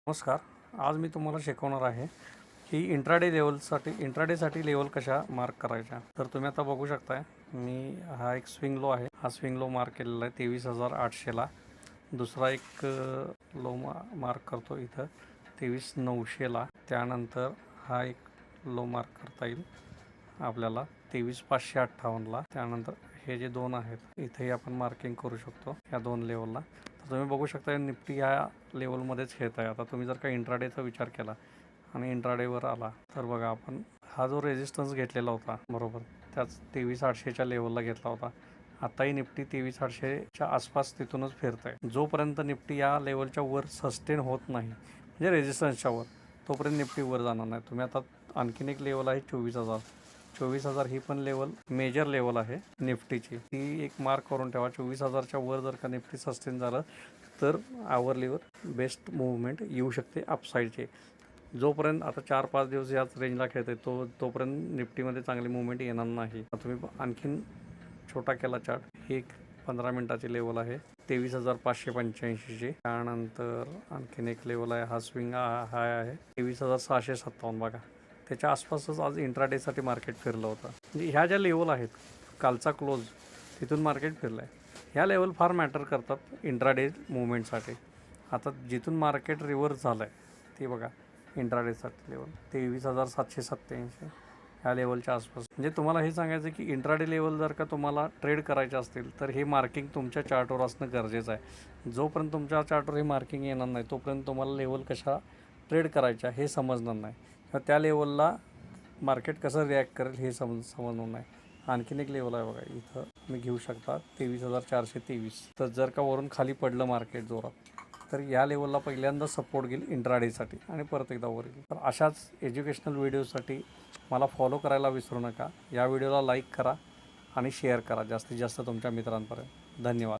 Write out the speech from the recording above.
नमस्कार. आज मी तुम्हाला शिकवणार आहे की इंट्राडेसाठी लेवल कशा मार्क करायच्या. तर तुम्ही आता बघू शकताय, मी हा एक स्विंग लो आहे. हा स्विंग लो मार्क केलेला आहे 23,800ला. दुसरा एक लो मार्क करतो इथं 23,900ला. त्यानंतर हा एक लो मार्क करता येईल आपल्याला 23,558ला. त्यानंतर हे जे दोन आहेत इथेही आपण मार्किंग करू शकतो या दोन लेवलला. तर तुम्ही बघू शकता निफ्टी ह्या लेवलमध्येच खेळत आहे. आता तुम्ही जर का इंट्राडेचा विचार केला आणि इंट्राडेवर आला तर बघा, आपण हा जो रेजिस्टन्स घेतलेला होता बरोबर, त्याच 23,800च्या लेवलला घेतला होता. आताही निफ्टी 23,800च्या आसपास तिथूनच फिरत आहे. जोपर्यंत निफ्टी या लेवलच्या वर सस्टेन होत नाही, म्हणजे रेजिस्टन्सच्या वर, तोपर्यंत निफ्टी वर जाणार नाही. तुम्ही आता आणखीन एक लेवल आहे 24,000 ही पण लेवल मेजर लेवल आहे निफ्टीची. ती एक मार्क करून ठेवा. 24,000च्या वर जर का निफ्टी सस्टेन झालं तर आवरलीवर बेस्ट मूवमेंट येऊ शकते अपसाईडचे. जोपर्यंत आता 4-5 दिवस याच रेंजला खेळते तोपर्यंत निफ्टीमध्ये चांगली मूवमेंट येणार नाही. तुम्ही आणखीन छोटा केला चार्ट, ही एक 15 मिनिटाची लेवल आहे 23,585ची. त्यानंतर आणखीन एक लेवल आहे, हा स्विंग हाय आहे 23,657. बघा, त्याच्या आसपासच आज इंट्राडेसाठी मार्केट फिरलं होतं. म्हणजे ह्या ज्या लेवल आहेत, कालचा क्लोज तिथून मार्केट फिरलं आहे. ह्या लेवल फार मॅटर करतात इंट्राडे मुवमेंटसाठी. आता जिथून मार्केट रिव्हर्स झालं आहे ते बघा, इंट्राडेसाठी लेवल 23,787 ह्या लेवलच्या आसपास. म्हणजे तुम्हाला हे सांगायचं की इंट्राडे लेवल जर का तुम्हाला ट्रेड करायचे असतील तर हे मार्किंग तुमच्या चार्टवर असणं गरजेचं आहे. जोपर्यंत तुमच्या चार्टवर हे मार्किंग येणार नाही तोपर्यंत तुम्हाला लेवल कशा ट्रेड करायच्या हे समजणार नाही, किंवा त्या लेवलला मार्केट कसं रिॲक्ट करेल हे समजणार नाही. आणखीन एक लेवल आहे बघा, इथं तुम्ही घेऊ शकता 23,423. तर जर का वरून खाली पडलं मार्केट जोरात तर या लेवलला पहिल्यांदा सपोर्ट घेईल इंट्राडेसाठी आणि परत एकदा वर येईल. तर अशाच एज्युकेशनल व्हिडिओसाठी मला फॉलो करायला विसरू नका. या व्हिडिओला लाईक करा आणि शेअर करा जास्तीत जास्त तुमच्या मित्रांपर्यंत. धन्यवाद.